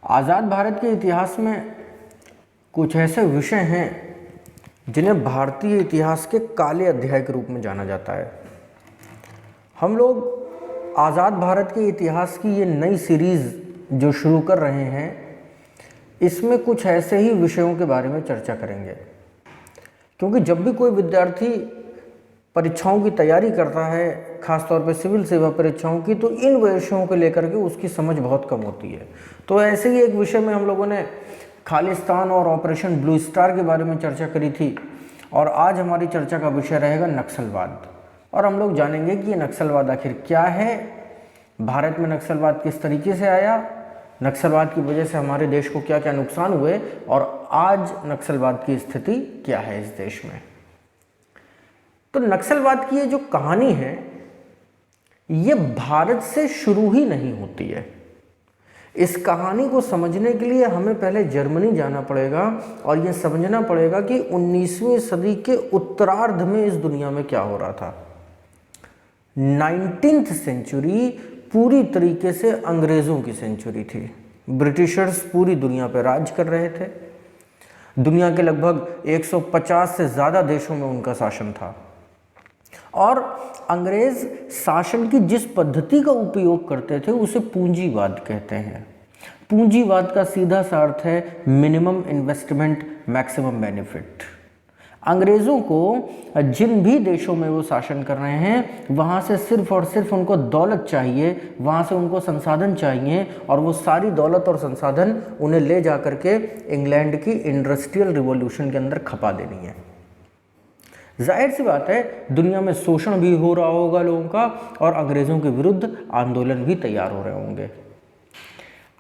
आज़ाद भारत के इतिहास में कुछ ऐसे विषय हैं जिन्हें भारतीय इतिहास के काले अध्याय के रूप में जाना जाता है। हम लोग आज़ाद भारत के इतिहास की ये नई सीरीज़ जो शुरू कर रहे हैं, इसमें कुछ ऐसे ही विषयों के बारे में चर्चा करेंगे, क्योंकि जब भी कोई विद्यार्थी परीक्षाओं की तैयारी करता है, खासतौर पे सिविल सेवा परीक्षाओं की, तो इन विषयों को लेकर के उसकी समझ बहुत कम होती है। तो ऐसे ही एक विषय में हम लोगों ने खालिस्तान और ऑपरेशन ब्लू स्टार के बारे में चर्चा करी थी, और आज हमारी चर्चा का विषय रहेगा नक्सलवाद। और हम लोग जानेंगे कि ये नक्सलवाद आखिर क्या है, भारत में नक्सलवाद किस तरीके से आया, नक्सलवाद की वजह से हमारे देश को क्या क्या नुकसान हुए, और आज नक्सलवाद की स्थिति क्या है इस देश में। तो नक्सलवाद की ये जो कहानी है, ये भारत से शुरू ही नहीं होती है। इस कहानी को समझने के लिए हमें पहले जर्मनी जाना पड़ेगा और ये समझना पड़ेगा कि 19वीं सदी के उत्तरार्ध में इस दुनिया में क्या हो रहा था। 19th सेंचुरी पूरी तरीके से अंग्रेज़ों की सेंचुरी थी। ब्रिटिशर्स पूरी दुनिया पर राज कर रहे थे। दुनिया के लगभग 150 से ज़्यादा देशों में उनका शासन था, और अंग्रेज शासन की जिस पद्धति का उपयोग करते थे उसे पूंजीवाद कहते हैं। पूंजीवाद का सीधा सा अर्थ है मिनिमम इन्वेस्टमेंट मैक्सिमम बेनिफिट। अंग्रेज़ों को जिन भी देशों में वो शासन कर रहे हैं, वहाँ से सिर्फ और सिर्फ उनको दौलत चाहिए, वहाँ से उनको संसाधन चाहिए, और वो सारी दौलत और संसाधन उन्हें ले जा कर के इंग्लैंड की इंडस्ट्रियल रिवॉल्यूशन के अंदर खपा देनी है। जाहिर सी बात है, दुनिया में शोषण भी हो रहा होगा लोगों का, और अंग्रेज़ों के विरुद्ध आंदोलन भी तैयार हो रहे होंगे।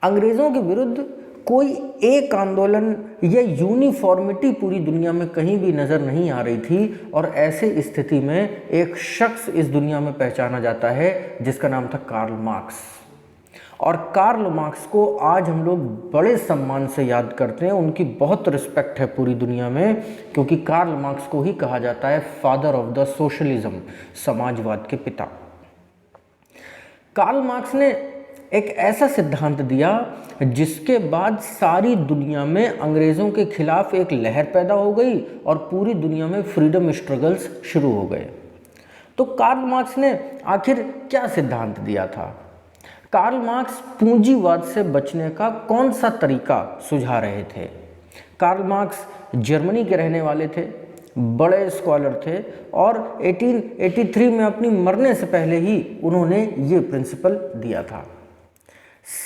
अंग्रेज़ों के विरुद्ध कोई एक आंदोलन या यूनिफॉर्मिटी पूरी दुनिया में कहीं भी नज़र नहीं आ रही थी, और ऐसे स्थिति में एक शख्स इस दुनिया में पहचाना जाता है जिसका नाम था कार्ल मार्क्स। और कार्ल मार्क्स को आज हम लोग बड़े सम्मान से याद करते हैं, उनकी बहुत रिस्पेक्ट है पूरी दुनिया में, क्योंकि कार्ल मार्क्स को ही कहा जाता है फादर ऑफ द सोशलिज्म, समाजवाद के पिता। कार्ल मार्क्स ने एक ऐसा सिद्धांत दिया जिसके बाद सारी दुनिया में अंग्रेज़ों के खिलाफ एक लहर पैदा हो गई और पूरी दुनिया में फ्रीडम स्ट्रगल्स शुरू हो गए। तो कार्ल मार्क्स ने आखिर क्या सिद्धांत दिया था? कार्ल मार्क्स पूंजीवाद से बचने का कौन सा तरीका सुझा रहे थे? कार्ल मार्क्स जर्मनी के रहने वाले थे, बड़े स्कॉलर थे, और 1883 में अपनी मरने से पहले ही उन्होंने ये प्रिंसिपल दिया था।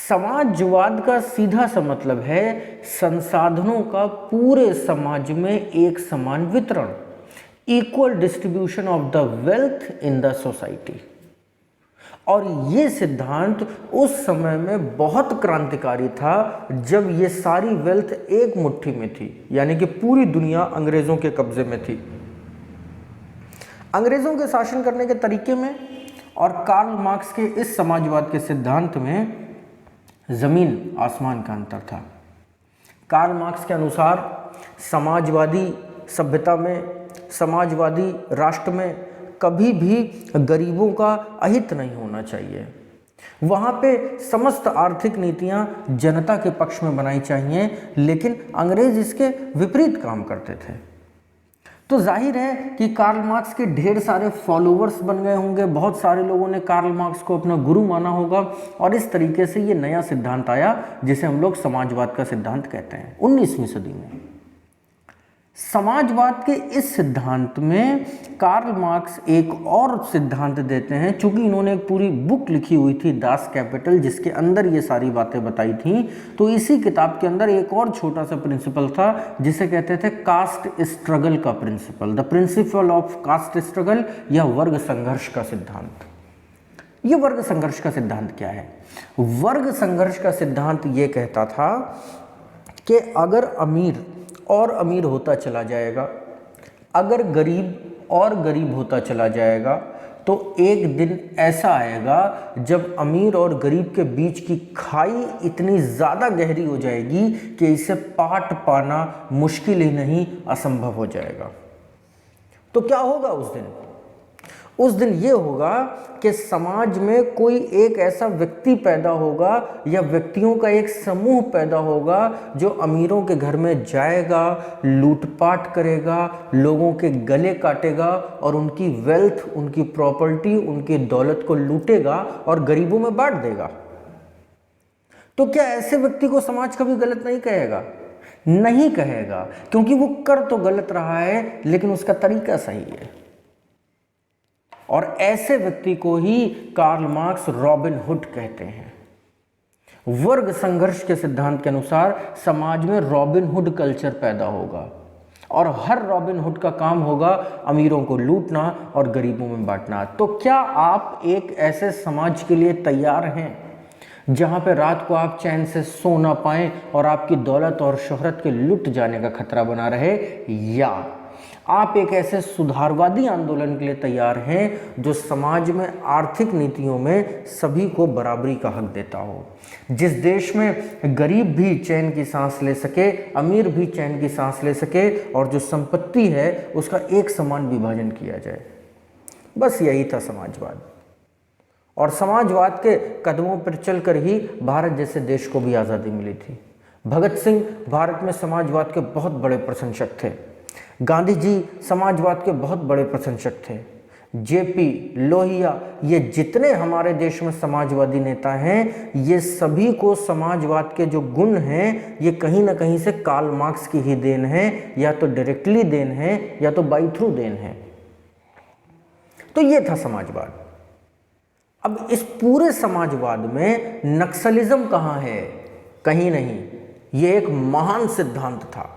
समाजवाद का सीधा सा मतलब है संसाधनों का पूरे समाज में एक समान वितरण, equal distribution of the wealth in the society. और ये सिद्धांत उस समय में बहुत क्रांतिकारी था जब ये सारी वेल्थ एक मुट्ठी में थी, यानी कि पूरी दुनिया अंग्रेज़ों के कब्जे में थी। अंग्रेज़ों के शासन करने के तरीके में और कार्ल मार्क्स के इस समाजवाद के सिद्धांत में ज़मीन आसमान का अंतर था। कार्ल मार्क्स के अनुसार समाजवादी सभ्यता में, समाजवादी राष्ट्र में कभी भी गरीबों का अहित नहीं होना चाहिए। वहाँ पे समस्त आर्थिक नीतियाँ जनता के पक्ष में बनाई चाहिए, लेकिन अंग्रेज इसके विपरीत काम करते थे। तो जाहिर है कि कार्ल मार्क्स के ढेर सारे फॉलोअर्स बन गए होंगे, बहुत सारे लोगों ने कार्ल मार्क्स को अपना गुरु माना होगा, और इस तरीके से ये नया सिद्धांत आया जिसे हम लोग समाजवाद का सिद्धांत कहते हैं 19वीं सदी में। समाजवाद के इस सिद्धांत में कार्ल मार्क्स एक और सिद्धांत देते हैं। चूंकि इन्होंने एक पूरी बुक लिखी हुई थी दास कैपिटल, जिसके अंदर ये सारी बातें बताई थी, तो इसी किताब के अंदर एक और छोटा सा प्रिंसिपल था जिसे कहते थे कास्ट स्ट्रगल का principle, the principle of caste struggle, या वर्ग संघर्ष का सिद्धांत। ये वर्ग संघर्ष का सिद्धांत क्या है? वर्ग संघर्ष का सिद्धांत ये कहता था कि अगर अमीर और अमीर होता चला जाएगा, अगर गरीब और गरीब होता चला जाएगा, तो एक दिन ऐसा आएगा जब अमीर और गरीब के बीच की खाई इतनी ज़्यादा गहरी हो जाएगी कि इसे पाट पाना मुश्किल ही नहीं, असंभव हो जाएगा। तो क्या होगा उस दिन? उस दिन ये होगा कि समाज में कोई एक ऐसा व्यक्ति पैदा होगा या व्यक्तियों का एक समूह पैदा होगा जो अमीरों के घर में जाएगा, लूटपाट करेगा, लोगों के गले काटेगा और उनकी वेल्थ, उनकी प्रॉपर्टी, उनकी दौलत को लूटेगा और गरीबों में बांट देगा। तो क्या ऐसे व्यक्ति को समाज कभी गलत नहीं कहेगा? नहीं कहेगा, क्योंकि वो कर तो गलत रहा है लेकिन उसका तरीका सही है। और ऐसे व्यक्ति को ही कार्ल मार्क्स रॉबिन हुड कहते हैं। वर्ग संघर्ष के सिद्धांत के अनुसार समाज में रॉबिन हुड कल्चर पैदा होगा और हर रॉबिन हुड का काम होगा अमीरों को लूटना और गरीबों में बांटना। तो क्या आप एक ऐसे समाज के लिए तैयार हैं जहां पे रात को आप चैन से सो ना पाएं और आपकी दौलत और शोहरत के लुट जाने का खतरा बना रहे, या आप एक ऐसे सुधारवादी आंदोलन के लिए तैयार हैं जो समाज में आर्थिक नीतियों में सभी को बराबरी का हक देता हो, जिस देश में गरीब भी चैन की सांस ले सके, अमीर भी चैन की सांस ले सके और जो संपत्ति है उसका एक समान विभाजन किया जाए। बस यही था समाजवाद। और समाजवाद के कदमों पर चलकर ही भारत जैसे देश को भी आज़ादी मिली थी। भगत सिंह भारत में समाजवाद के बहुत बड़े प्रशंसक थे। गांधी जी समाजवाद के बहुत बड़े प्रशंसक थे। जेपी, लोहिया, ये जितने हमारे देश में समाजवादी नेता हैं, ये सभी को समाजवाद के जो गुण हैं ये कहीं ना कहीं से कार्ल मार्क्स की ही देन है, या तो डायरेक्टली देन है या तो बाई थ्रू देन है। तो ये था समाजवाद। अब इस पूरे समाजवाद में नक्सलिज्म कहाँ है? कहीं नहीं। ये एक महान सिद्धांत था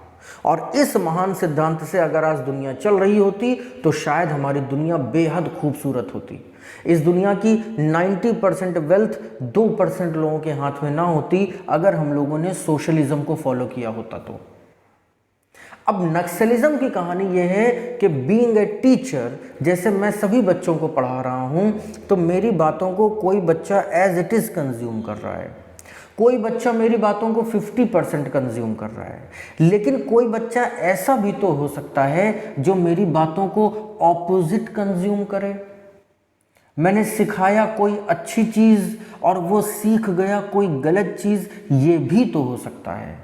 और इस महान सिद्धांत से अगर आज दुनिया चल रही होती तो शायद हमारी दुनिया बेहद खूबसूरत होती। इस दुनिया की 90% वेल्थ 2% लोगों के हाथ में ना होती अगर हम लोगों ने सोशलिज्म को फॉलो किया होता तो। अब नक्सलिज्म की कहानी यह है कि बीइंग ए टीचर, जैसे मैं सभी बच्चों को पढ़ा रहा हूं तो मेरी बातों को कोई बच्चा एज इट इज़ कंज्यूम कर रहा है, कोई बच्चा मेरी बातों को 50% कंज्यूम कर रहा है, लेकिन कोई बच्चा ऐसा भी तो हो सकता है जो मेरी बातों को ऑपोजिट कंज्यूम करे। मैंने सिखाया कोई अच्छी चीज़ और वो सीख गया कोई गलत चीज़, ये भी तो हो सकता है।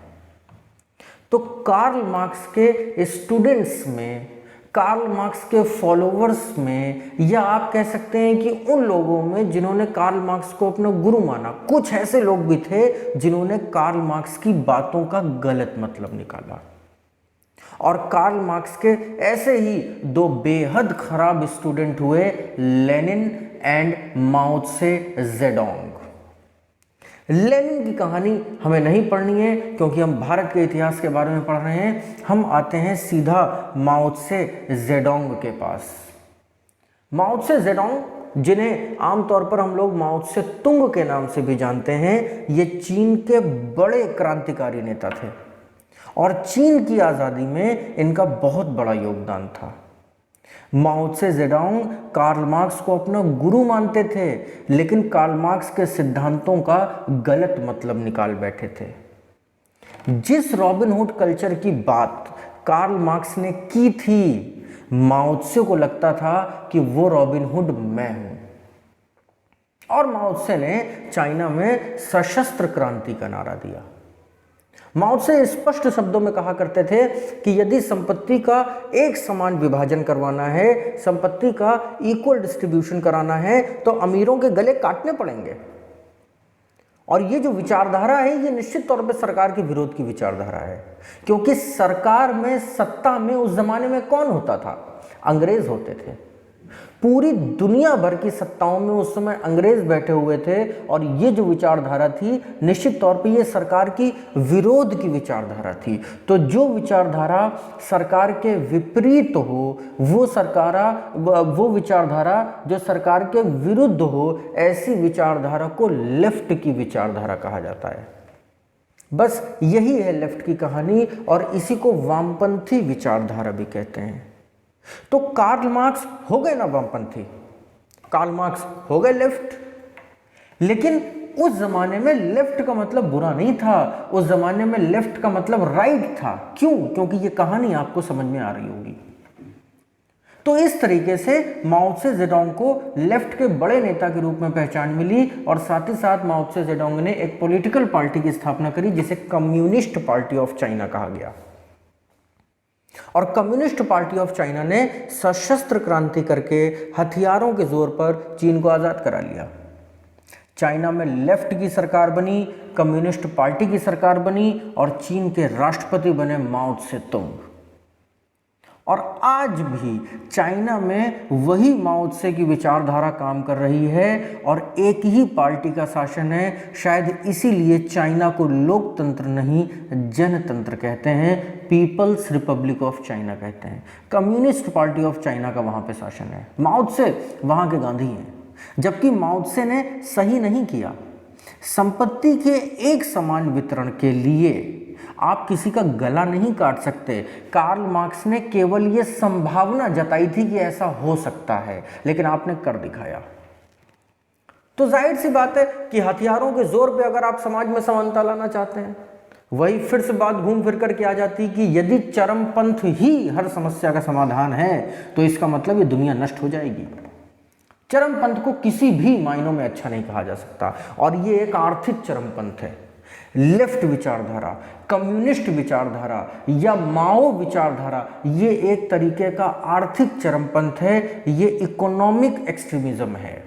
तो कार्ल मार्क्स के स्टूडेंट्स में, कार्ल मार्क्स के फॉलोवर्स में, या आप कह सकते हैं कि उन लोगों में जिन्होंने कार्ल मार्क्स को अपना गुरु माना, कुछ ऐसे लोग भी थे जिन्होंने कार्ल मार्क्स की बातों का गलत मतलब निकाला। और कार्ल मार्क्स के ऐसे ही दो बेहद खराब स्टूडेंट हुए, लेनिन एंड माओ त्से जेडोंग। लेनिन की कहानी हमें नहीं पढ़नी है क्योंकि हम भारत के इतिहास के बारे में पढ़ रहे हैं। हम आते हैं सीधा माओ त्से जेडोंग के पास। माओ त्से जेडोंग, जिन्हें आमतौर पर हम लोग माओ त्से तुंग के नाम से भी जानते हैं, ये चीन के बड़े क्रांतिकारी नेता थे और चीन की आज़ादी में इनका बहुत बड़ा योगदान था। माओ त्से जेडोंग कार्ल मार्क्स को अपना गुरु मानते थे, लेकिन कार्ल मार्क्स के सिद्धांतों का गलत मतलब निकाल बैठे थे। जिस रॉबिन हुड कल्चर की बात कार्ल मार्क्स ने की थी, माओ त्से को लगता था कि वो रॉबिन हुड मैं हूं। और माओ त्से ने चाइना में सशस्त्र क्रांति का नारा दिया। माओ त्से स्पष्ट शब्दों में कहा करते थे कि यदि संपत्ति का एक समान विभाजन करवाना है, संपत्ति का इक्वल डिस्ट्रीब्यूशन कराना है, तो अमीरों के गले काटने पड़ेंगे। और ये जो विचारधारा है ये निश्चित तौर पे सरकार के विरोध की विचारधारा है, क्योंकि सरकार में, सत्ता में उस जमाने में कौन होता था? अंग्रेज होते थे। पूरी दुनिया भर की सत्ताओं में उस समय अंग्रेज बैठे हुए थे और ये जो विचारधारा थी निश्चित तौर पे ये सरकार की विरोध की विचारधारा थी। तो जो विचारधारा सरकार के विपरीत हो, वो विचारधारा जो सरकार के विरुद्ध हो, ऐसी विचारधारा को लेफ्ट की विचारधारा कहा जाता है। बस यही है लेफ्ट की कहानी और इसी को वामपंथी विचारधारा भी कहते हैं। तो कार्ल मार्क्स हो गए ना वामपंथी, कार्ल मार्क्स हो गए लेफ्ट, लेकिन उस जमाने में लेफ्ट का मतलब बुरा नहीं था, उस जमाने में लेफ्ट का मतलब राइट था। क्यों? क्योंकि ये कहानी आपको समझ में आ रही होगी। तो इस तरीके से माओ त्से जेडोंग को लेफ्ट के बड़े नेता के रूप में पहचान मिली और साथ ही साथ माओ त्से जेडोंग ने एक पॉलिटिकल पार्टी की स्थापना करी जिसे कम्युनिस्ट पार्टी ऑफ चाइना कहा गया। और कम्युनिस्ट पार्टी ऑफ चाइना ने सशस्त्र क्रांति करके हथियारों के जोर पर चीन को आजाद करा लिया। चाइना में लेफ्ट की सरकार बनी, कम्युनिस्ट पार्टी की सरकार बनी और चीन के राष्ट्रपति बने माओ त्से तुंग। और आज भी चाइना में वही माओ त्से की विचारधारा काम कर रही है और एक ही पार्टी का शासन है। शायद इसीलिए चाइना को लोकतंत्र नहीं जनतंत्र कहते हैं, पीपल्स रिपब्लिक ऑफ चाइना कहते हैं। कम्युनिस्ट पार्टी ऑफ चाइना का वहाँ पे शासन है। माओ त्से वहाँ के गांधी हैं, जबकि माओ त्से ने सही नहीं किया। संपत्ति के एक समान वितरण के लिए आप किसी का गला नहीं काट सकते। कार्ल मार्क्स ने केवल ये संभावना जताई थी कि ऐसा हो सकता है, लेकिन आपने कर दिखाया। तो जाहिर सी बात है कि हथियारों के जोर पे अगर आप समाज में समानता लाना चाहते हैं, वही फिर से बात घूम फिर कर के आ जाती कि यदि चरमपंथ ही हर समस्या का समाधान है तो इसका मतलब ये दुनिया नष्ट हो जाएगी। चरमपंथ को किसी भी मायनों में अच्छा नहीं कहा जा सकता और ये एक आर्थिक चरमपंथ है। लेफ्ट विचारधारा, कम्युनिस्ट विचारधारा या माओ विचारधारा, ये एक तरीके का आर्थिक चरमपंथ है, ये इकोनॉमिक एक्सट्रीमिज्म है।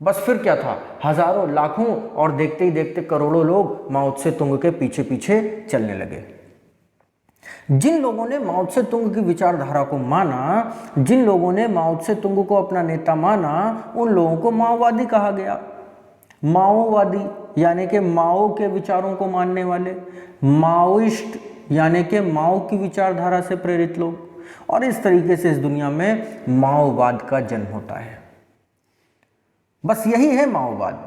बस फिर क्या था, हजारों लाखों और देखते ही देखते करोड़ों लोग माओ त्से तुंग के पीछे पीछे चलने लगे। जिन लोगों ने माओ त्से तुंग की विचारधारा को माना, जिन लोगों ने माओ त्से तुंग को अपना नेता माना, उन लोगों को माओवादी कहा गया। माओवादी यानी कि माओ के विचारों को मानने वाले, माओइस्ट यानी कि माओ की विचारधारा से प्रेरित लोग। और इस तरीके से इस दुनिया में माओवाद का जन्म होता है। बस यही है माओवाद,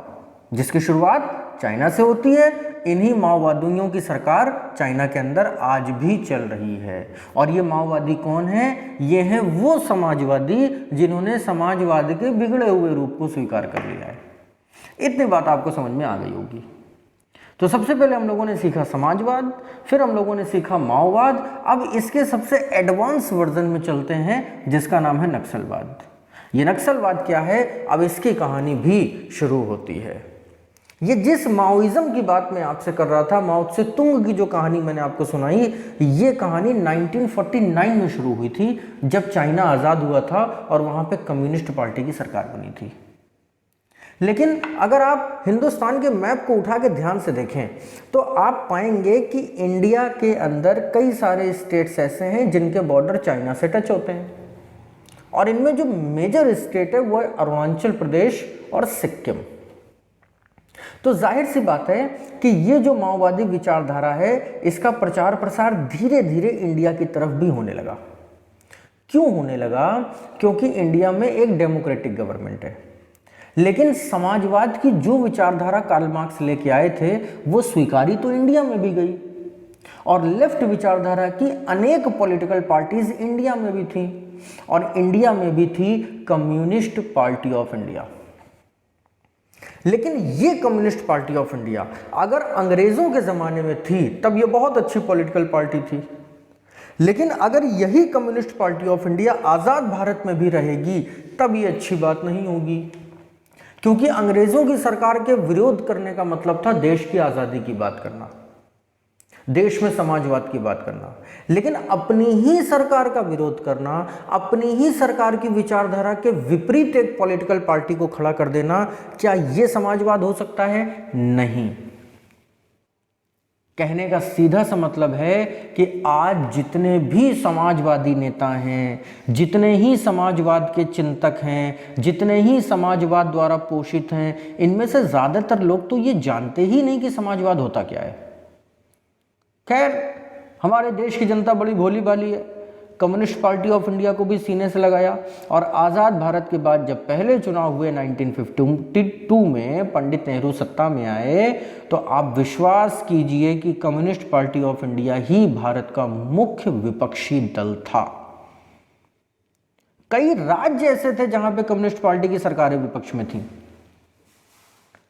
जिसकी शुरुआत चाइना से होती है। इन्हीं माओवादियों की सरकार चाइना के अंदर आज भी चल रही है। और ये माओवादी कौन है? ये हैं वो समाजवादी जिन्होंने समाजवाद के बिगड़े हुए रूप को स्वीकार कर लिया है। इतनी बात आपको समझ में आ गई होगी। तो सबसे पहले हम लोगों ने सीखा समाजवाद, फिर हम लोगों ने सीखा माओवाद। अब इसके सबसे एडवांस वर्जन में चलते हैं जिसका नाम है नक्सलवाद। ये नक्सलवाद क्या है, अब इसकी कहानी भी शुरू होती है। ये जिस माओइज्म की बात मैं आपसे कर रहा था, माओ त्से तुंग की जो कहानी मैंने आपको सुनाई, ये कहानी 1949 में शुरू हुई थी, जब चाइना आज़ाद हुआ था और वहाँ पे कम्युनिस्ट पार्टी की सरकार बनी थी। लेकिन अगर आप हिंदुस्तान के मैप को उठा के ध्यान से देखें तो आप पाएंगे कि इंडिया के अंदर कई सारे स्टेट्स ऐसे हैं जिनके बॉर्डर चाइना से टच होते हैं। और इनमें जो मेजर स्टेट है वो है अरुणाचल प्रदेश और सिक्किम। तो जाहिर सी बात है कि ये जो माओवादी विचारधारा है, इसका प्रचार प्रसार धीरे धीरे इंडिया की तरफ भी होने लगा। क्यों होने लगा? क्योंकि इंडिया में एक डेमोक्रेटिक गवर्नमेंट है, लेकिन समाजवाद की जो विचारधारा कार्ल मार्क्स लेके आए थे वो स्वीकारी तो इंडिया में भी गई। और लेफ्ट विचारधारा की अनेक पॉलिटिकल पार्टीज इंडिया में भी थी, और इंडिया में भी थी कम्युनिस्ट पार्टी ऑफ इंडिया। लेकिन ये कम्युनिस्ट पार्टी ऑफ इंडिया अगर अंग्रेजों के जमाने में थी तब ये बहुत अच्छी पॉलिटिकल पार्टी थी, लेकिन अगर यही कम्युनिस्ट पार्टी ऑफ इंडिया आजाद भारत में भी रहेगी तब ये अच्छी बात नहीं होगी। क्योंकि अंग्रेजों की सरकार के विरोध करने का मतलब था देश की आजादी की बात करना, देश में समाजवाद की बात करना। लेकिन अपनी ही सरकार का विरोध करना, अपनी ही सरकार की विचारधारा के विपरीत एक पॉलिटिकल पार्टी को खड़ा कर देना, क्या यह समाजवाद हो सकता है? नहीं। कहने का सीधा सा मतलब है कि आज जितने भी समाजवादी नेता हैं, जितने ही समाजवाद के चिंतक हैं, जितने ही समाजवाद द्वारा पोषित हैं, इनमें से ज़्यादातर लोग तो ये जानते ही नहीं कि समाजवाद होता क्या है। खैर, हमारे देश की जनता बड़ी भोली भाली है, कम्युनिस्ट पार्टी ऑफ इंडिया को भी सीने से लगाया। और आज़ाद भारत के बाद जब पहले चुनाव हुए 1952 में, पंडित नेहरू सत्ता में आए, तो आप विश्वास कीजिए कि कम्युनिस्ट पार्टी ऑफ इंडिया ही भारत का मुख्य विपक्षी दल था। कई राज्य ऐसे थे जहां पे कम्युनिस्ट पार्टी की सरकारें विपक्ष में थी।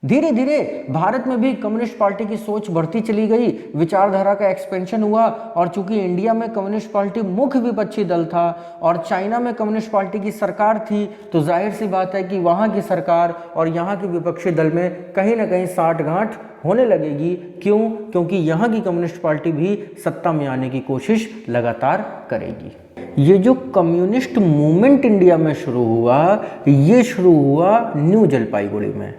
धीरे धीरे भारत में भी कम्युनिस्ट पार्टी की सोच बढ़ती चली गई, विचारधारा का एक्सपेंशन हुआ। और चूंकि इंडिया में कम्युनिस्ट पार्टी मुख्य विपक्षी दल था और चाइना में कम्युनिस्ट पार्टी की सरकार थी, तो जाहिर सी बात है कि वहाँ की सरकार और यहाँ के विपक्षी दल में कहीं ना कहीं साठगांठ होने लगेगी। क्यों? क्योंकि यहाँ की कम्युनिस्ट पार्टी भी सत्ता में आने की कोशिश लगातार करेगी। ये जो कम्युनिस्ट मूवमेंट इंडिया में शुरू हुआ, ये शुरू हुआ न्यू जलपाईगुड़ी में।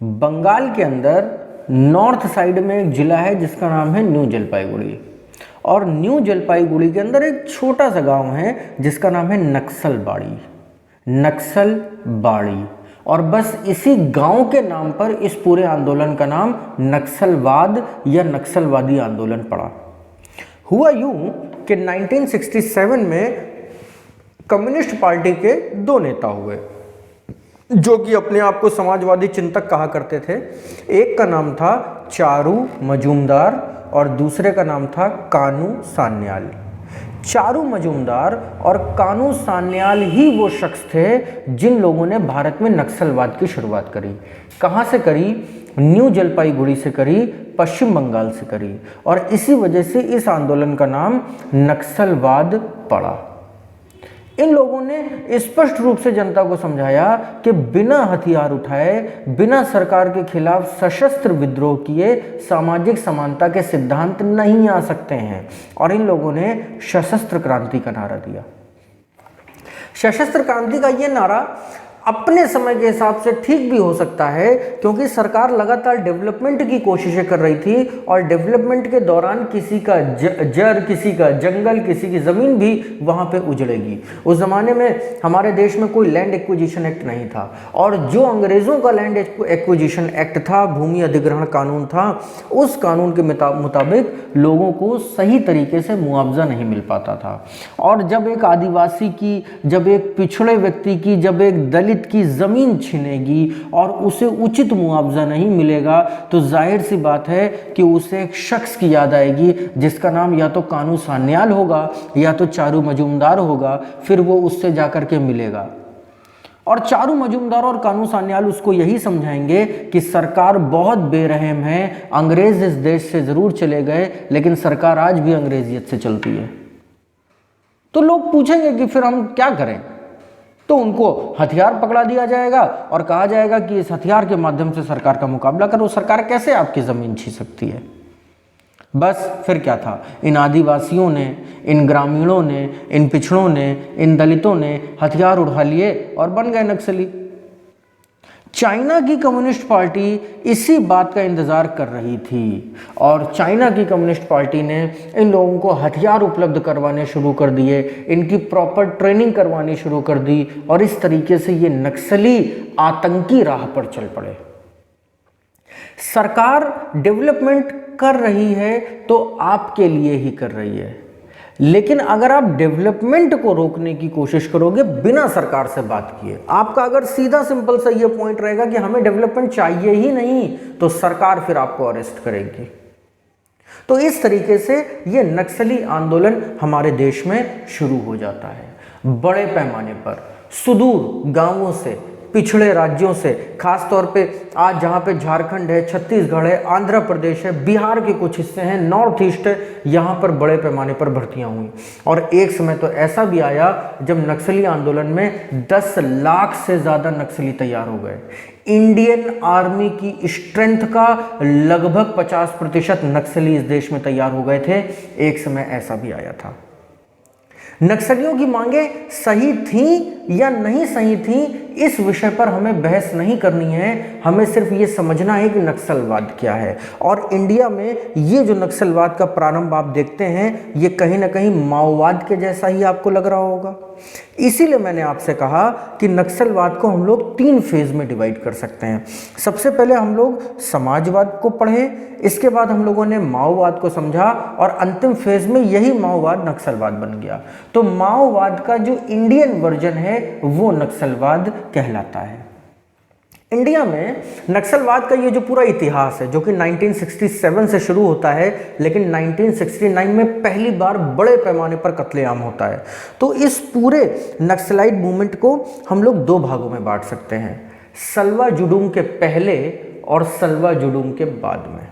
बंगाल के अंदर नॉर्थ साइड में एक जिला है जिसका नाम है न्यू जलपाईगुड़ी, और न्यू जलपाईगुड़ी के अंदर एक छोटा सा गांव है जिसका नाम है नक्सलबाड़ी। नक्सलबाड़ी, और बस इसी गांव के नाम पर इस पूरे आंदोलन का नाम नक्सलवाद या नक्सलवादी आंदोलन पड़ा। हुआ यूं कि 1967 में कम्युनिस्ट पार्टी के दो नेता हुए जो कि अपने आप को समाजवादी चिंतक कहा करते थे। एक का नाम था चारू मजूमदार और दूसरे का नाम था कानू सान्याल। चारू मजूमदार और कानू सान्याल ही वो शख्स थे जिन लोगों ने भारत में नक्सलवाद की शुरुआत करी। कहाँ से करी? न्यू जलपाईगुड़ी से करी, पश्चिम बंगाल से करी, और इसी वजह से इस आंदोलन का नाम नक्सलवाद पड़ा। इन लोगों ने स्पष्ट रूप से जनता को समझाया कि बिना हथियार उठाए, बिना सरकार के खिलाफ सशस्त्र विद्रोह किए सामाजिक समानता के सिद्धांत नहीं आ सकते हैं, और इन लोगों ने सशस्त्र क्रांति का नारा दिया। सशस्त्र क्रांति का ये नारा अपने समय के हिसाब से ठीक भी हो सकता है, क्योंकि सरकार लगातार डेवलपमेंट की कोशिशें कर रही थी, और डेवलपमेंट के दौरान किसी का जर, किसी का जंगल, किसी की ज़मीन भी वहाँ पे उजड़ेगी। उस ज़माने में हमारे देश में कोई लैंड एक्विजिशन एक्ट नहीं था, और जो अंग्रेज़ों का लैंड एक्विजिशन एक्ट था, भूमि अधिग्रहण कानून था, उस कानून के मुताबिक लोगों को सही तरीके से मुआवजा नहीं मिल पाता था। और जब एक आदिवासी की, जब एक पिछड़े व्यक्ति की, जब एक दलित की जमीन छिनेगी और उसे उचित मुआवजा नहीं मिलेगा, तो जाहिर सी बात है कि उसे एक शख्स की याद आएगी जिसका नाम या तो कानू सान्याल होगा या तो चारू मजूमदार होगा। फिर वो उससे जाकर के मिलेगा, और चारू मजूमदार और कानू सान्याल उसको यही समझाएंगे कि सरकार बहुत बेरहम है, अंग्रेज इस देश से जरूर चले गए लेकिन सरकार आज भी अंग्रेजियत से चलती है। तो लोग पूछेंगे कि फिर हम क्या करें? तो उनको हथियार पकड़ा दिया जाएगा और कहा जाएगा कि इस हथियार के माध्यम से सरकार का मुकाबला करो। सरकार कैसे आपकी ज़मीन छीन सकती है? बस फिर क्या था, इन आदिवासियों ने, इन ग्रामीणों ने, इन पिछड़ों ने, इन दलितों ने हथियार उठा लिए और बन गए नक्सली। चाइना की कम्युनिस्ट पार्टी इसी बात का इंतज़ार कर रही थी, और चाइना की कम्युनिस्ट पार्टी ने इन लोगों को हथियार उपलब्ध करवाने शुरू कर दिए, इनकी प्रॉपर ट्रेनिंग करवानी शुरू कर दी, और इस तरीके से ये नक्सली आतंकी राह पर चल पड़े। सरकार डेवलपमेंट कर रही है तो आपके लिए ही कर रही है, लेकिन अगर आप डेवलपमेंट को रोकने की कोशिश करोगे बिना सरकार से बात किए, आपका अगर सीधा सिंपल सा ये पॉइंट रहेगा कि हमें डेवलपमेंट चाहिए ही नहीं, तो सरकार फिर आपको अरेस्ट करेगी। तो इस तरीके से ये नक्सली आंदोलन हमारे देश में शुरू हो जाता है। बड़े पैमाने पर सुदूर गांवों से, पिछड़े राज्यों से, खास तौर पे आज जहाँ पे झारखंड है, छत्तीसगढ़ है, आंध्र प्रदेश है, बिहार के कुछ हिस्से हैं, नॉर्थ ईस्ट है, यहाँ पर बड़े पैमाने पर भर्तियाँ हुई। और एक समय तो ऐसा भी आया जब नक्सली आंदोलन में 10 लाख से ज़्यादा नक्सली तैयार हो गए। इंडियन आर्मी की स्ट्रेंथ का लगभग 50% नक्सली इस देश में तैयार हो गए थे। एक समय ऐसा भी आया था। नक्सलियों की मांगे सही थी या नहीं सही थी, इस विषय पर हमें बहस नहीं करनी है, हमें सिर्फ ये समझना है कि नक्सलवाद क्या है। और इंडिया में ये जो नक्सलवाद का प्रारंभ आप देखते हैं, ये कहीं ना कहीं माओवाद के जैसा ही आपको लग रहा होगा। इसीलिए मैंने आपसे कहा कि नक्सलवाद को हम लोग 3 फेज में डिवाइड कर सकते हैं। सबसे पहले हम लोग समाजवाद को पढ़े, इसके बाद हम लोगों ने माओवाद को समझा, और अंतिम फेज में यही माओवाद नक्सलवाद बन गया। तो माओवाद का जो इंडियन वर्जन है वो नक्सलवाद कहलाता है। इंडिया में नक्सलवाद का ये जो पूरा इतिहास है, जो कि 1967 से शुरू होता है, लेकिन 1969 में पहली बार बड़े पैमाने पर कत्लेआम होता है। तो इस पूरे नक्सलाइट मूवमेंट को हम लोग 2 भागों में बांट सकते हैं। सलवा जुडूम के पहले और सल्वा जुडूम के बाद में।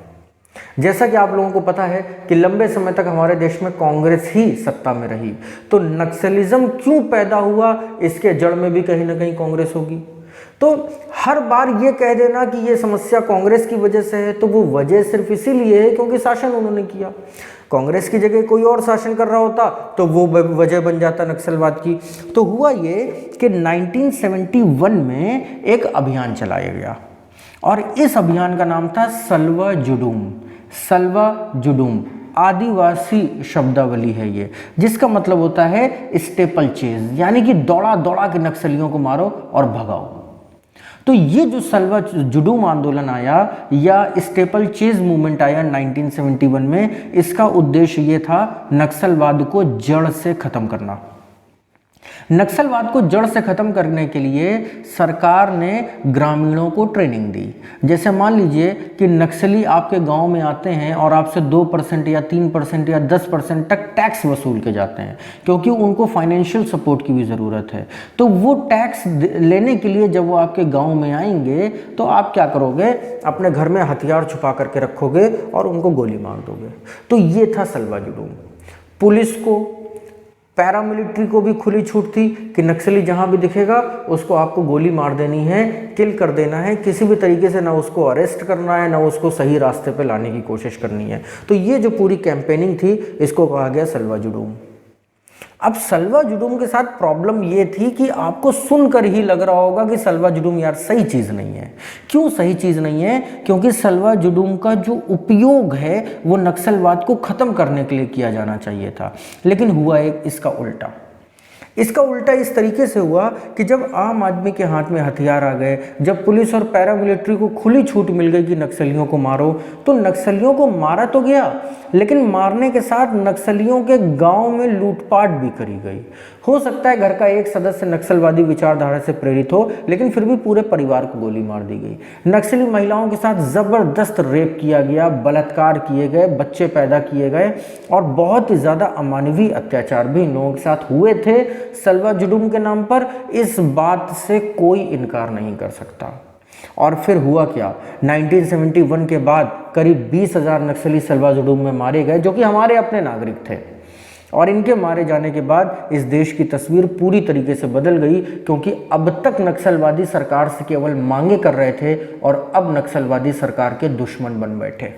जैसा कि आप लोगों को पता है कि लंबे समय तक हमारे देश में कांग्रेस ही सत्ता में रही, तो नक्सलिज्म क्यों पैदा हुआ, इसके जड़ में भी कहीं ना कहीं कांग्रेस होगी। तो हर बार ये कह देना कि ये समस्या कांग्रेस की वजह से है, तो वो वजह सिर्फ इसीलिए है क्योंकि शासन उन्होंने किया। कांग्रेस की जगह कोई और शासन कर रहा होता तो वो वजह बन जाता नक्सलवाद की। तो हुआ ये कि 1971 में एक अभियान चलाया गया और इस अभियान का नाम था सल्वा जुडूम। सल्वा जुडूम आदिवासी शब्दावली है ये, जिसका मतलब होता है स्टेपल चेज, यानी कि दौड़ा दौड़ा के नक्सलियों को मारो और भगाओ। तो ये जो सल्वा जुडूम आंदोलन आया या स्टेपल चेज मूवमेंट आया 1971 में, इसका उद्देश्य ये था नक्सलवाद को जड़ से खत्म करना। नक्सलवाद को जड़ से खत्म करने के लिए सरकार ने ग्रामीणों को ट्रेनिंग दी। जैसे मान लीजिए कि नक्सली आपके गांव में आते हैं और आपसे 2% या 3% या 10% तक टैक्स वसूल के जाते हैं, क्योंकि उनको फाइनेंशियल सपोर्ट की भी ज़रूरत है। तो वो टैक्स लेने के लिए जब वो आपके गाँव में आएंगे तो आप क्या करोगे, अपने घर में हथियार छुपा करके रखोगे और उनको गोली मार दोगे। तो ये था सल्वा जुडूम। पुलिस को, पैरामिलिट्री को भी खुली छूट थी कि नक्सली जहां भी दिखेगा उसको आपको गोली मार देनी है, किल कर देना है, किसी भी तरीके से ना उसको अरेस्ट करना है, ना उसको सही रास्ते पे लाने की कोशिश करनी है। तो ये जो पूरी कैंपेनिंग थी, इसको कहा गया सल्वा जुडूम। अब सल्वा जुडूम के साथ प्रॉब्लम ये थी कि आपको सुनकर ही लग रहा होगा कि सल्वा जुडूम यार सही चीज़ नहीं है। क्यों सही चीज़ नहीं है? क्योंकि सल्वा जुडूम का जो उपयोग है वो नक्सलवाद को ख़त्म करने के लिए किया जाना चाहिए था, लेकिन हुआ एक इसका उल्टा। इसका उल्टा इस तरीके से हुआ कि जब आम आदमी के हाथ में हथियार आ गए, जब पुलिस और पैरामिलिट्री को खुली छूट मिल गई कि नक्सलियों को मारो, तो नक्सलियों को मारा तो गया, लेकिन मारने के साथ नक्सलियों के गांव में लूटपाट भी करी गई। हो सकता है घर का एक सदस्य नक्सलवादी विचारधारा से प्रेरित हो, लेकिन फिर भी पूरे परिवार को गोली मार दी गई। नक्सली महिलाओं के साथ ज़बरदस्त रेप किया गया, बलात्कार किए गए, बच्चे पैदा किए गए और बहुत ही ज़्यादा अमानवीय अत्याचार भी इन लोगों के साथ हुए थे सल्वा जुडूम के नाम पर। इस बात से कोई इनकार नहीं कर सकता। और फिर हुआ क्या, 1971 के बाद करीब 20,000 नक्सली सल्वा जुडूम में मारे गए, जो कि हमारे अपने नागरिक थे। और इनके मारे जाने के बाद इस देश की तस्वीर पूरी तरीके से बदल गई, क्योंकि अब तक नक्सलवादी सरकार से केवल मांगे कर रहे थे और अब नक्सलवादी सरकार के दुश्मन बन बैठे।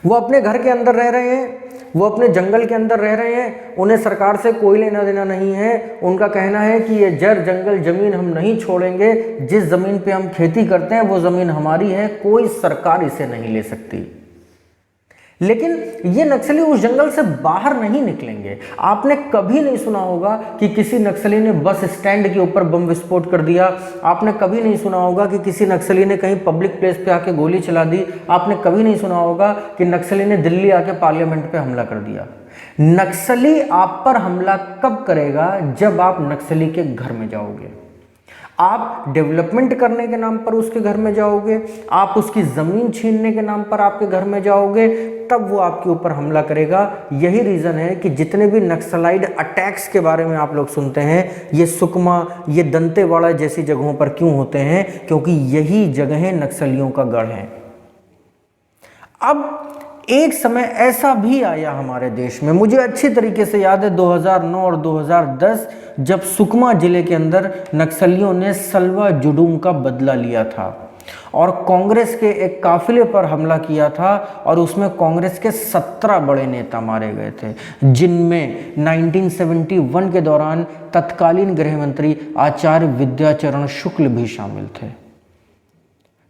वो अपने घर के अंदर रह रहे हैं, वो अपने जंगल के अंदर रह रहे हैं, उन्हें सरकार से कोई लेना देना नहीं है। उनका कहना है कि ये जड़ जंगल जमीन हम नहीं छोड़ेंगे, जिस जमीन पे हम खेती करते हैं वो जमीन हमारी है, कोई सरकार इसे नहीं ले सकती। लेकिन ये नक्सली उस जंगल से बाहर नहीं निकलेंगे। आपने कभी नहीं सुना होगा कि किसी नक्सली ने बस स्टैंड के ऊपर बम विस्फोट कर दिया। आपने कभी नहीं सुना होगा कि किसी नक्सली ने कहीं पब्लिक प्लेस पे आके गोली चला दी। आपने कभी नहीं सुना होगा कि नक्सली ने दिल्ली आके पार्लियामेंट पे हमला कर दिया। नक्सली आप पर हमला कब करेगा? जब आप नक्सली के घर में जाओगे, आप डेवलपमेंट करने के नाम पर उसके घर में जाओगे, आप उसकी ज़मीन छीनने के नाम पर आपके घर में जाओगे, तब वो आपके ऊपर हमला करेगा। यही रीज़न है कि जितने भी नक्सलाइड अटैक्स के बारे में आप लोग सुनते हैं, ये सुकमा, ये दंतेवाड़ा जैसी जगहों पर क्यों होते हैं? क्योंकि यही जगहें नक्सलियों का गढ़ हैं। अब एक समय ऐसा भी आया हमारे देश में, मुझे अच्छी तरीके से याद है 2009 और 2010, जब सुकमा जिले के अंदर नक्सलियों ने सल्वा जुडूम का बदला लिया था और कांग्रेस के एक काफिले पर हमला किया था और उसमें कांग्रेस के 17 बड़े नेता मारे गए थे, जिनमें 1971 के दौरान तत्कालीन गृह मंत्री आचार्य विद्याचरण शुक्ल भी शामिल थे।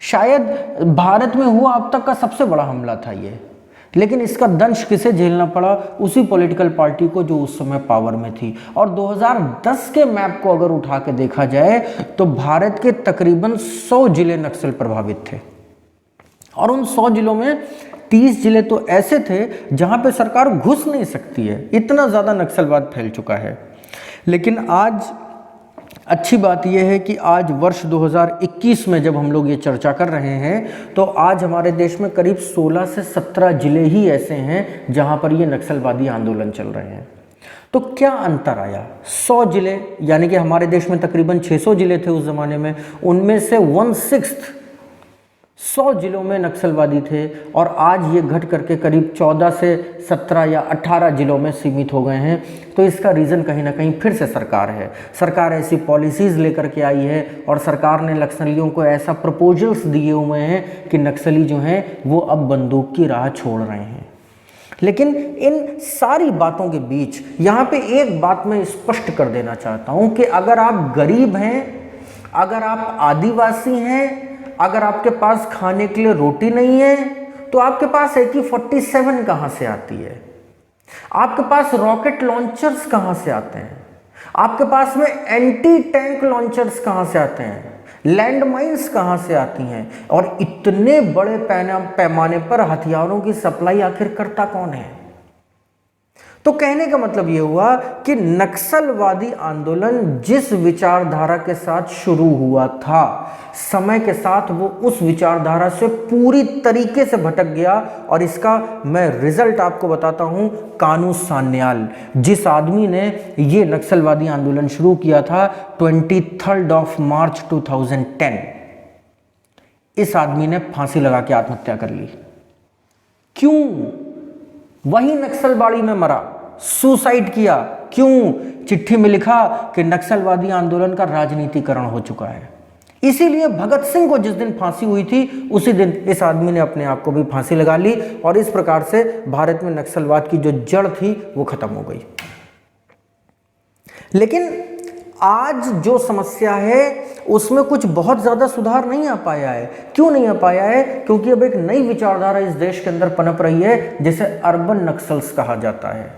शायद भारत में हुआ अब तक का सबसे बड़ा हमला था ये, लेकिन इसका दंश किसे झेलना पड़ा? उसी पॉलिटिकल पार्टी को जो उस समय पावर में थी। और 2010 के मैप को अगर उठा के देखा जाए तो भारत के तकरीबन 100 जिले नक्सल प्रभावित थे और उन 100 जिलों में 30 जिले तो ऐसे थे जहां पे सरकार घुस नहीं सकती है, इतना ज़्यादा नक्सलवाद फैल चुका है। लेकिन आज अच्छी बात यह है कि आज वर्ष 2021 में जब हम लोग ये चर्चा कर रहे हैं तो आज हमारे देश में करीब 16 से 17 जिले ही ऐसे हैं जहां पर ये नक्सलवादी आंदोलन चल रहे हैं। तो क्या अंतर आया? 100 जिले, यानी कि हमारे देश में तकरीबन 600 जिले थे उस ज़माने में, उनमें से 1/6 100 जिलों में नक्सलवादी थे और आज ये घट करके करीब 14 से 17 या 18 जिलों में सीमित हो गए हैं। तो इसका रीज़न कहीं ना कहीं फिर से सरकार है। सरकार ऐसी पॉलिसीज़ लेकर के आई है और सरकार ने नक्सलियों को ऐसा प्रपोजल्स दिए हुए हैं कि नक्सली जो हैं वो अब बंदूक की राह छोड़ रहे हैं। लेकिन इन सारी बातों के बीच यहाँ पे एक बात मैं स्पष्ट कर देना चाहता हूँ कि अगर आप गरीब हैं, अगर आप आदिवासी हैं, अगर आपके पास खाने के लिए रोटी नहीं है, तो आपके पास AK-47 कहाँ से आती है? आपके पास रॉकेट लॉन्चर्स कहाँ से आते हैं? आपके पास में एंटी टैंक लॉन्चर्स कहाँ से आते हैं? लैंड माइन्स कहाँ से आती हैं? और इतने बड़े पैमाने पर हथियारों की सप्लाई आखिर करता कौन है? तो कहने का मतलब ये हुआ कि नक्सलवादी आंदोलन जिस विचारधारा के साथ शुरू हुआ था, समय के साथ वो उस विचारधारा से पूरी तरीके से भटक गया। और इसका मैं रिजल्ट आपको बताता हूं। कानू सान्याल, जिस आदमी ने ये नक्सलवादी आंदोलन शुरू किया था 23 मार्च 2010, इस आदमी ने फांसी लगा के आत्महत्या कर ली। क्यों? वही नक्सलबाड़ी में मरा, सुसाइड किया। क्यों? चिट्ठी में लिखा कि नक्सलवादी आंदोलन का राजनीतिकरण हो चुका है। इसीलिए भगत सिंह को जिस दिन फांसी हुई थी उसी दिन इस आदमी ने अपने आप को भी फांसी लगा ली और इस प्रकार से भारत में नक्सलवाद की जो जड़ थी वो खत्म हो गई। लेकिन आज जो समस्या है उसमें कुछ बहुत ज़्यादा सुधार नहीं आ पाया है। क्यों नहीं आ पाया है? क्योंकि अब एक नई विचारधारा इस देश के अंदर पनप रही है जिसे अर्बन नक्सल्स कहा जाता है।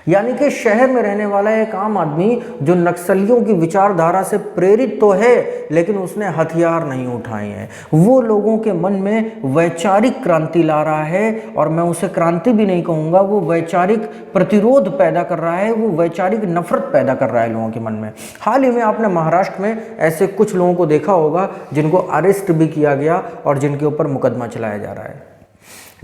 यानी कि शहर में रहने वाला एक आम आदमी जो नक्सलियों की विचारधारा से प्रेरित तो है लेकिन उसने हथियार नहीं उठाए हैं, वो लोगों के मन में वैचारिक क्रांति ला रहा है। और मैं उसे क्रांति भी नहीं कहूँगा, वो वैचारिक प्रतिरोध पैदा कर रहा है, वो वैचारिक नफरत पैदा कर रहा है लोगों के मन में। हाल ही में आपने महाराष्ट्र में ऐसे कुछ लोगों को देखा होगा जिनको अरेस्ट भी किया गया और जिनके ऊपर मुकदमा चलाया जा रहा है।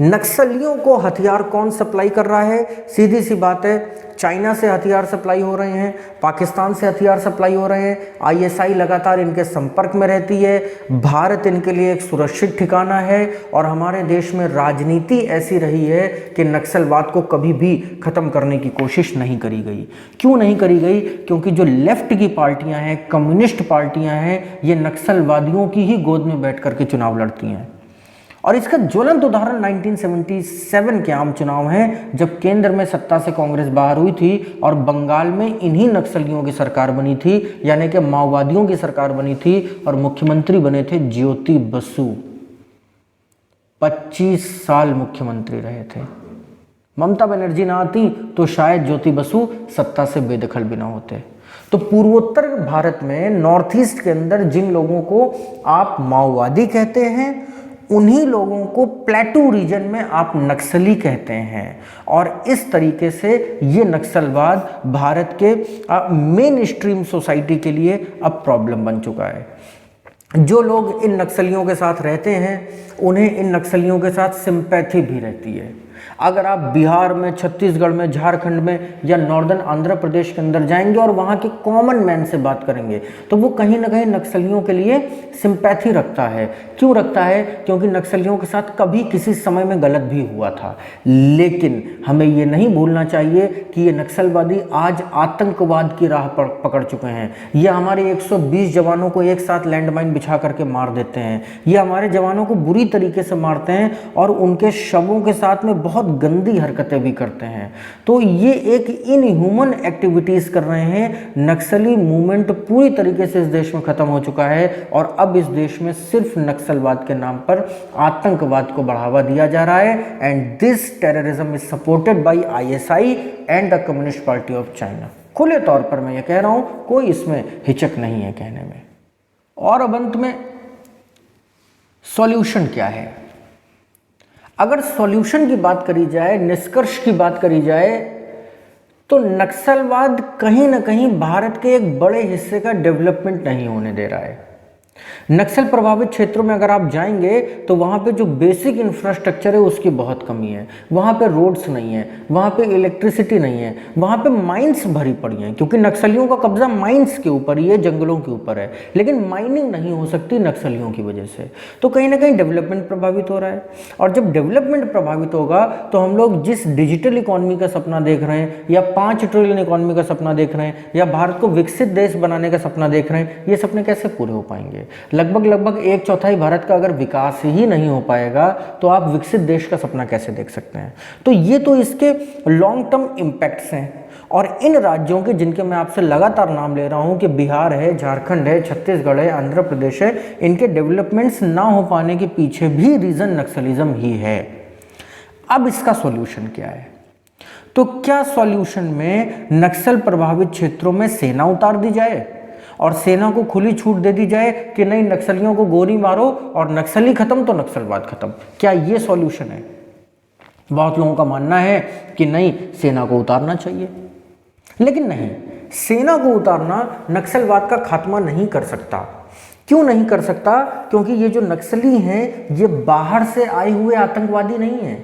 नक्सलियों को हथियार कौन सप्लाई कर रहा है? सीधी सी बात है, चाइना से हथियार सप्लाई हो रहे हैं, पाकिस्तान से हथियार सप्लाई हो रहे हैं। ISI लगातार इनके संपर्क में रहती है। भारत इनके लिए एक सुरक्षित ठिकाना है और हमारे देश में राजनीति ऐसी रही है कि नक्सलवाद को कभी भी ख़त्म करने की कोशिश नहीं करी गई। क्यों नहीं करी गई? क्योंकि जो लेफ्ट की पार्टियां हैं, कम्युनिस्ट पार्टियां हैं, ये नक्सलवादियों की ही गोद में बैठ करके चुनाव लड़ती हैं। और इसका ज्वलंत उदाहरण 1977 के आम चुनाव हैं, जब केंद्र में सत्ता से कांग्रेस बाहर हुई थी और बंगाल में इन्हीं नक्सलियों की सरकार बनी थी, यानी कि माओवादियों की सरकार बनी थी और मुख्यमंत्री बने थे ज्योति बसु। 25 साल मुख्यमंत्री रहे थे। ममता बनर्जी ना आती तो शायद ज्योति बसु सत्ता से बेदखल भी ना होते। तो पूर्वोत्तर भारत में, नॉर्थ ईस्ट के अंदर जिन लोगों को आप माओवादी कहते हैं, उन्हीं लोगों को प्लेटू रीजन में आप नक्सली कहते हैं। और इस तरीके से ये नक्सलवाद भारत के मेन स्ट्रीम सोसाइटी के लिए अब प्रॉब्लम बन चुका है। जो लोग इन नक्सलियों के साथ रहते हैं उन्हें इन नक्सलियों के साथ सिंपैथी भी रहती है। अगर आप बिहार में, छत्तीसगढ़ में, झारखंड में या नॉर्दर्न आंध्र प्रदेश के अंदर जाएंगे और वहाँ के कॉमन मैन से बात करेंगे तो वो कहीं ना कहीं नक्सलियों के लिए सिंपैथी रखता है। क्यों रखता है? क्योंकि नक्सलियों के साथ कभी किसी समय में गलत भी हुआ था। लेकिन हमें ये नहीं भूलना चाहिए कि ये नक्सलवादी आज आतंकवाद की राह पकड़ चुके हैं। ये हमारे 120 जवानों को एक साथ लैंडमाइन बिछा करके मार देते हैं। ये हमारे जवानों को बुरी तरीके से मारते हैं और उनके शवों के साथ में बहुत गंदी हरकतें भी करते हैं। तो ये एक इनह्यूमन एक्टिविटीज कर रहे हैं। नक्सली मूवमेंट पूरी तरीके से इस देश में खत्म हो चुका है और अब इस देश में सिर्फ नक्सलवाद के नाम पर आतंकवाद को बढ़ावा दिया जा रहा है। And this terrorism is supported by ISI and the communist party of China. खुले तौर पर मैं ये कह रहा हूं, कोई इसमें हिचक नहीं है कहने में। और अब अंत में सॉल्यूशन क्या है? अगर सॉल्यूशन की बात करी जाए, निष्कर्ष की बात करी जाए, तो नक्सलवाद कहीं ना कहीं भारत के एक बड़े हिस्से का डेवलपमेंट नहीं होने दे रहा है। नक्सल प्रभावित क्षेत्रों में अगर आप जाएंगे तो वहाँ पे जो बेसिक इंफ्रास्ट्रक्चर है उसकी बहुत कमी है। वहाँ पे रोड्स नहीं है, वहाँ पे इलेक्ट्रिसिटी नहीं है, वहाँ पे माइंस भरी पड़ी हैं, क्योंकि नक्सलियों का कब्जा माइंस के ऊपर ही है, जंगलों के ऊपर है। लेकिन माइनिंग नहीं हो सकती नक्सलियों की वजह से। तो कहीं ना कहीं डेवलपमेंट प्रभावित हो रहा है। और जब डेवलपमेंट प्रभावित होगा तो हम लोग जिस डिजिटल इकोनॉमी का सपना देख रहे हैं, या 5 ट्रिलियन इकोनॉमी का सपना देख रहे हैं, या भारत को विकसित देश बनाने का सपना देख रहे हैं, ये सपने कैसे पूरे हो पाएंगे? लगभग 1/4 भारत का अगर विकास ही नहीं हो पाएगा तो आप विकसित देश का सपना कैसे देख सकते हैं? तो ये तो इसके लॉन्ग टर्म इम्पैक्ट्स हैं। और इन राज्यों के जिनके मैं आपसे लगातार नाम ले रहा हूं कि बिहार है, झारखंड है, छत्तीसगढ़ है, आंध्र प्रदेश है, इनके डेवलपमेंट्स ना हो पाने के पीछे भी रीजन नक्सलिज्म ही है। अब इसका सॉल्यूशन क्या है? तो क्या सॉल्यूशन में नक्सल प्रभावित क्षेत्रों में सेना उतार दी जाए और सेना को खुली छूट दे दी जाए कि नहीं, नक्सलियों को गोली मारो और नक्सली खत्म तो नक्सलवाद खत्म? क्या ये सॉल्यूशन है? बहुत लोगों का मानना है कि नहीं, सेना को उतारना चाहिए। लेकिन नहीं, सेना को उतारना नक्सलवाद का खात्मा नहीं कर सकता। क्यों नहीं कर सकता? क्योंकि ये जो नक्सली हैं ये बाहर से आए हुए आतंकवादी नहीं हैं,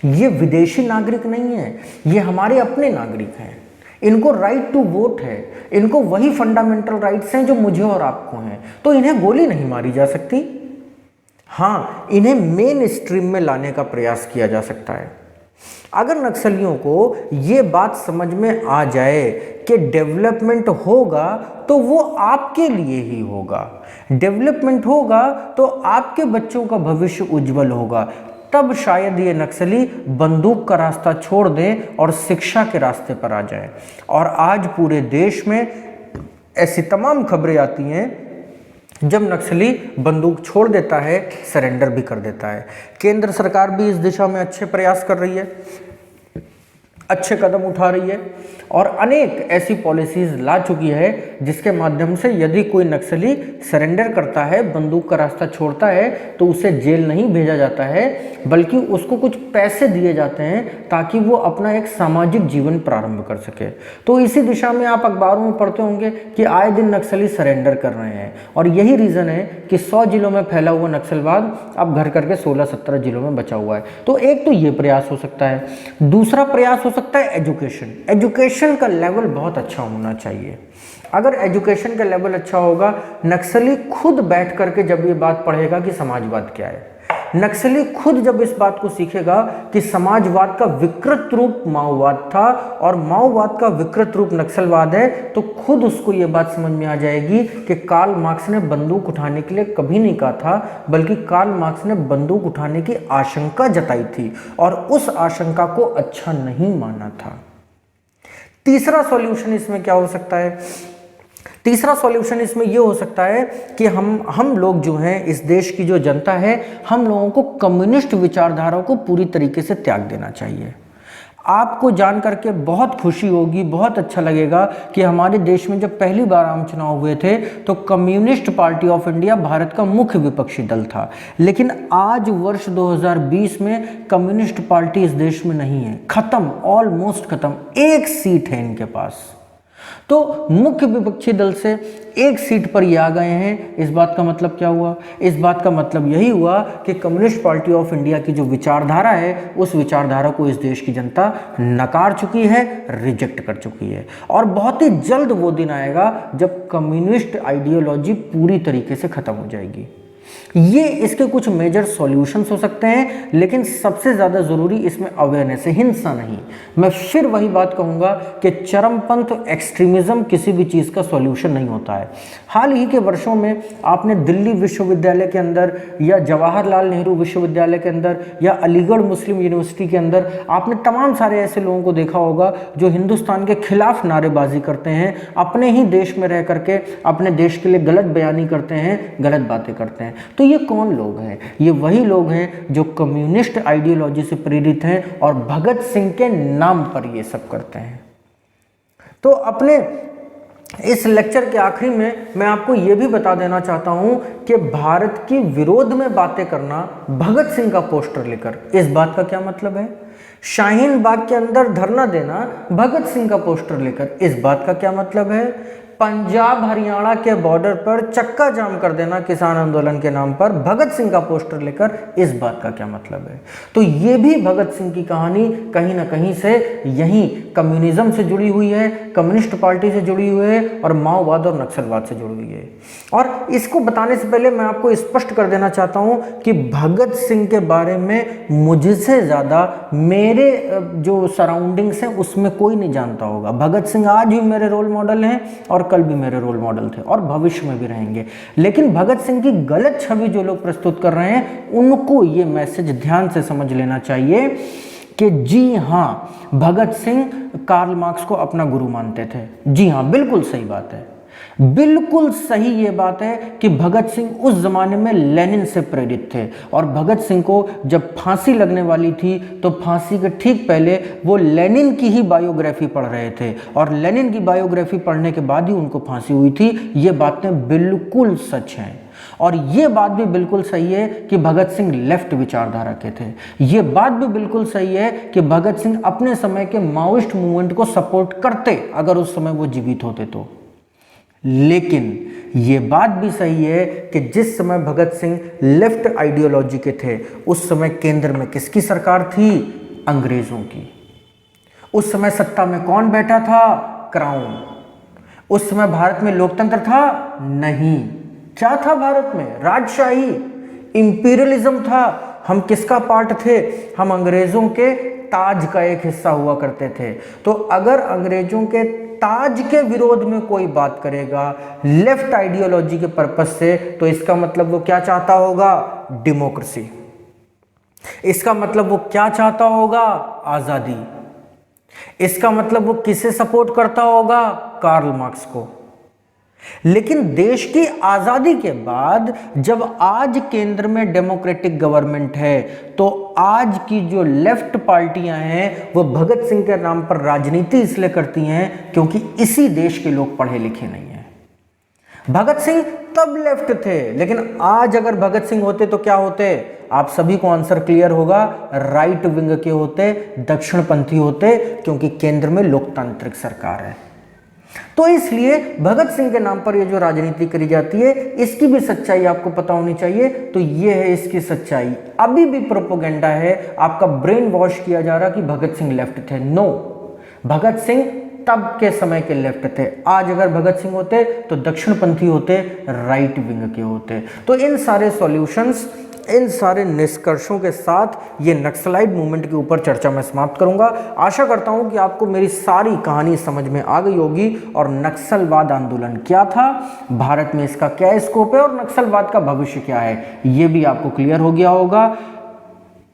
ये विदेशी नागरिक नहीं है, ये हमारे अपने नागरिक हैं। इनको राइट टू वोट है, इनको वही फंडामेंटल राइट्स हैं जो मुझे और आपको हैं। तो इन्हें गोली नहीं मारी जा सकती। हाँ, इन्हें मेन स्ट्रीम में लाने का प्रयास किया जा सकता है। अगर नक्सलियों को ये बात समझ में आ जाए कि डेवलपमेंट होगा तो वो आपके लिए ही होगा, डेवलपमेंट होगा तो आपके बच्चों का भविष्य उज्जवल होगा, तब शायद ये नक्सली बंदूक का रास्ता छोड़ दें और शिक्षा के रास्ते पर आ जाएं। और आज पूरे देश में ऐसी तमाम खबरें आती हैं जब नक्सली बंदूक छोड़ देता है, सरेंडर भी कर देता है। केंद्र सरकार भी इस दिशा में अच्छे प्रयास कर रही है, अच्छे कदम उठा रही है और अनेक ऐसी पॉलिसीज ला चुकी है जिसके माध्यम से यदि कोई नक्सली सरेंडर करता है, बंदूक का रास्ता छोड़ता है, तो उसे जेल नहीं भेजा जाता है, बल्कि उसको कुछ पैसे दिए जाते हैं ताकि वो अपना एक सामाजिक जीवन प्रारंभ कर सके। तो इसी दिशा में आप अखबारों में पढ़ते होंगे कि आए दिन नक्सली सरेंडर कर रहे हैं। और यही रीज़न है कि 100 जिलों में फैला हुआ नक्सलवाद अब घर करके 16-17 जिलों में बचा हुआ है। तो एक तो ये प्रयास हो सकता है। दूसरा प्रयास हो सकता है एजुकेशन। एजुकेशन का लेवल बहुत अच्छा होना चाहिए। अगर एजुकेशन का लेवल अच्छा होगा, नक्सली खुद बैठ करके जब ये बात पढ़ेगा कि समाजवाद क्या है, नक्सली खुद जब इस बात को सीखेगा कि समाजवाद का विकृत रूप माओवाद था और माओवाद का विकृत रूप नक्सलवाद है, तो खुद उसको ये बात समझ में आ जाएगी कि कार्ल मार्क्स ने बंदूक उठाने के लिए कभी नहीं कहा था, बल्कि कार्ल मार्क्स ने बंदूक उठाने की आशंका जताई थी और उस आशंका को अच्छा नहीं माना था। तीसरा सॉल्यूशन इसमें क्या हो सकता है? तीसरा सॉल्यूशन इसमें यह हो सकता है कि हम लोग जो हैं, इस देश की जो जनता है, हम लोगों को कम्युनिस्ट विचारधारा को पूरी तरीके से त्याग देना चाहिए। आपको जान करके बहुत खुशी होगी, बहुत अच्छा लगेगा कि हमारे देश में जब पहली बार आम चुनाव हुए थे तो communist party of India Bharat का मुख्य विपक्षी दल था। लेकिन आज वर्ष 2020 में कम्युनिस्ट पार्टी इस देश में नहीं है, खत्म, ऑलमोस्ट खत्म। 1 सीट है इनके पास। तो मुख्य विपक्षी दल से 1 सीट पर ये आ गए हैं। इस बात का मतलब क्या हुआ? इस बात का मतलब यही हुआ कि कम्युनिस्ट पार्टी ऑफ इंडिया की जो विचारधारा है, उस विचारधारा को इस देश की जनता नकार चुकी है, रिजेक्ट कर चुकी है। और बहुत ही जल्द वो दिन आएगा जब कम्युनिस्ट आइडियोलॉजी पूरी तरीके से खत्म हो जाएगी। ये इसके कुछ मेजर सॉल्यूशंस हो सकते हैं, लेकिन सबसे ज़्यादा ज़रूरी इसमें अवेयरनेस है, हिंसा नहीं। मैं फिर वही बात कहूँगा कि चरमपंथ एक्सट्रीमिज्म किसी भी चीज़ का सॉल्यूशन नहीं होता है। हाल ही के वर्षों में आपने दिल्ली विश्वविद्यालय के अंदर या जवाहरलाल नेहरू विश्वविद्यालय के अंदर या अलीगढ़ मुस्लिम यूनिवर्सिटी के अंदर आपने तमाम सारे ऐसे लोगों को देखा होगा जो हिंदुस्तान के खिलाफ नारेबाजी करते हैं, अपने ही देश में रह करके अपने देश के लिए गलत बयानी करते हैं, गलत बातें करते हैं। तो ये कौन लोग हैं? ये वही लोग हैं जो कम्युनिस्ट आइडियोलॉजी से प्रेरित हैं और भगत सिंह के नाम पर ये सब करते हैं। तो अपने इस लेक्चर के आखिरी में मैं आपको ये भी बता देना चाहता हूं कि भारत के विरोध में बातें करना, भगत सिंह का पोस्टर लेकर, इस बात का क्या मतलब है? शाहीन बाग के अंदर धरना देना भगत सिंह का पोस्टर लेकर, इस बात का क्या मतलब है? पंजाब हरियाणा के बॉर्डर पर चक्का जाम कर देना किसान आंदोलन के नाम पर भगत सिंह का पोस्टर लेकर, इस बात का क्या मतलब है? तो ये भी भगत सिंह की कहानी कहीं ना कहीं से यहीं कम्युनिज्म से जुड़ी हुई है, कम्युनिस्ट पार्टी से जुड़ी हुई है और माओवाद और नक्सलवाद से जुड़ी हुई है। और इसको बताने से पहले मैं आपको स्पष्ट कर देना चाहता हूं कि भगत सिंह के बारे में मुझसे ज़्यादा मेरे जो सराउंडिंग्स हैं उसमें कोई नहीं जानता होगा। भगत सिंह आज भी मेरे रोल मॉडल हैं और कल भी मेरे रोल मॉडल थे और भविष्य में भी रहेंगे। लेकिन भगत सिंह की गलत छवि जो लोग प्रस्तुत कर रहे हैं उनको ये मैसेज ध्यान से समझ लेना चाहिए कि जी हाँ, भगत सिंह कार्ल मार्क्स को अपना गुरु मानते थे। जी हाँ, बिल्कुल सही बात है, बिल्कुल सही ये बात है कि भगत सिंह उस जमाने में लेनिन से प्रेरित थे और भगत सिंह को जब फांसी लगने वाली थी तो फांसी के ठीक पहले वो लेनिन की ही बायोग्राफी पढ़ रहे थे और लेनिन की बायोग्राफी पढ़ने के बाद ही उनको फांसी हुई थी। ये बातें बिल्कुल सच हैं और ये बात भी बिल्कुल सही है कि भगत सिंह लेफ्ट विचारधारा के थे। ये बात भी बिल्कुल सही है कि भगत सिंह अपने समय के माओइस्ट मूवमेंट को सपोर्ट करते अगर उस समय वो जीवित होते तो। लेकिन ये बात भी सही है कि जिस समय भगत सिंह लेफ्ट आइडियोलॉजी के थे उस समय केंद्र में किसकी सरकार थी? अंग्रेजों की। उस समय सत्ता में कौन बैठा था? क्राउन। उस समय भारत में लोकतंत्र था? नहीं। क्या था भारत में? राजशाही, इंपीरियलिज्म था। हम किसका पार्ट थे? हम अंग्रेजों के ताज का एक हिस्सा हुआ करते थे। तो अगर अंग्रेजों के ताज के विरोध में कोई बात करेगा लेफ्ट आइडियोलॉजी के पर्पस से, तो इसका मतलब वो क्या चाहता होगा? डेमोक्रेसी। इसका मतलब वो क्या चाहता होगा? आजादी। इसका मतलब वो किसे सपोर्ट करता होगा? कार्ल मार्क्स को। लेकिन देश की आजादी के बाद जब आज केंद्र में डेमोक्रेटिक गवर्नमेंट है तो आज की जो लेफ्ट पार्टियां हैं वो भगत सिंह के नाम पर राजनीति इसलिए करती हैं क्योंकि इसी देश के लोग पढ़े लिखे नहीं हैं। भगत सिंह तब लेफ्ट थे, लेकिन आज अगर भगत सिंह होते तो क्या होते? आप सभी को आंसर क्लियर होगा, राइट विंग के होते, दक्षिणपंथी होते, क्योंकि केंद्र में लोकतांत्रिक सरकार है। तो इसलिए भगत सिंह के नाम पर ये जो राजनीति करी जाती है इसकी भी सच्चाई आपको पता होनी चाहिए। तो ये है इसकी सच्चाई। अभी भी प्रोपोगेंडा है, आपका ब्रेन वॉश किया जा रहा कि भगत सिंह लेफ्ट थे। नो, भगत सिंह तब के समय के लेफ्ट थे। आज अगर भगत सिंह होते तो दक्षिणपंथी होते, राइट विंग के होते। तो इन सारे सॉल्यूशंस, इन सारे निष्कर्षों के साथ ये नक्सलाइट मूवमेंट के ऊपर चर्चा मैं समाप्त करूंगा। आशा करता हूं कि आपको मेरी सारी कहानी समझ में आ गई होगी और नक्सलवाद आंदोलन क्या था, भारत में इसका क्या स्कोप है और नक्सलवाद का भविष्य क्या है, ये भी आपको क्लियर हो गया होगा।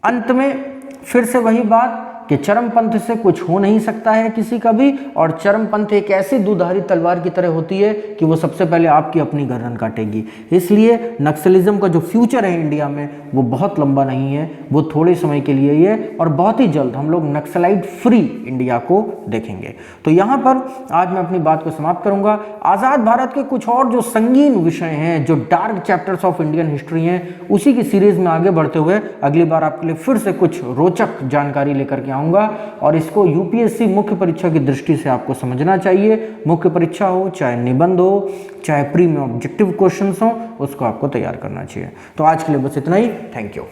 अंत में फिर से वही बात कि चरमपंथ से कुछ हो नहीं सकता है किसी का भी, और चरमपंथ एक ऐसी दुधारी तलवार की तरह होती है कि वो सबसे पहले आपकी अपनी गर्दन काटेगी। इसलिए नक्सलिज्म का जो फ्यूचर है इंडिया में वो बहुत लंबा नहीं है, वो थोड़े समय के लिए ही है और बहुत ही जल्द हम लोग नक्सलाइट फ्री इंडिया को देखेंगे। तो यहाँ पर आज मैं अपनी बात को समाप्त करूँगा। आज़ाद भारत के कुछ और जो संगीन विषय हैं, जो dark chapters of Indian history हैं, उसी की सीरीज में आगे बढ़ते हुए अगली बार आपके लिए फिर से कुछ रोचक जानकारी लेकर के आऊँगा और इसको यूपीएससी मुख्य परीक्षा की दृष्टि से आपको समझना चाहिए। मुख्य परीक्षा हो, चाहे निबंध हो, चाहे प्री में ऑब्जेक्टिव क्वेश्चंस हो, उसको आपको तैयार करना चाहिए। तो आज के लिए बस इतना ही। Thank you.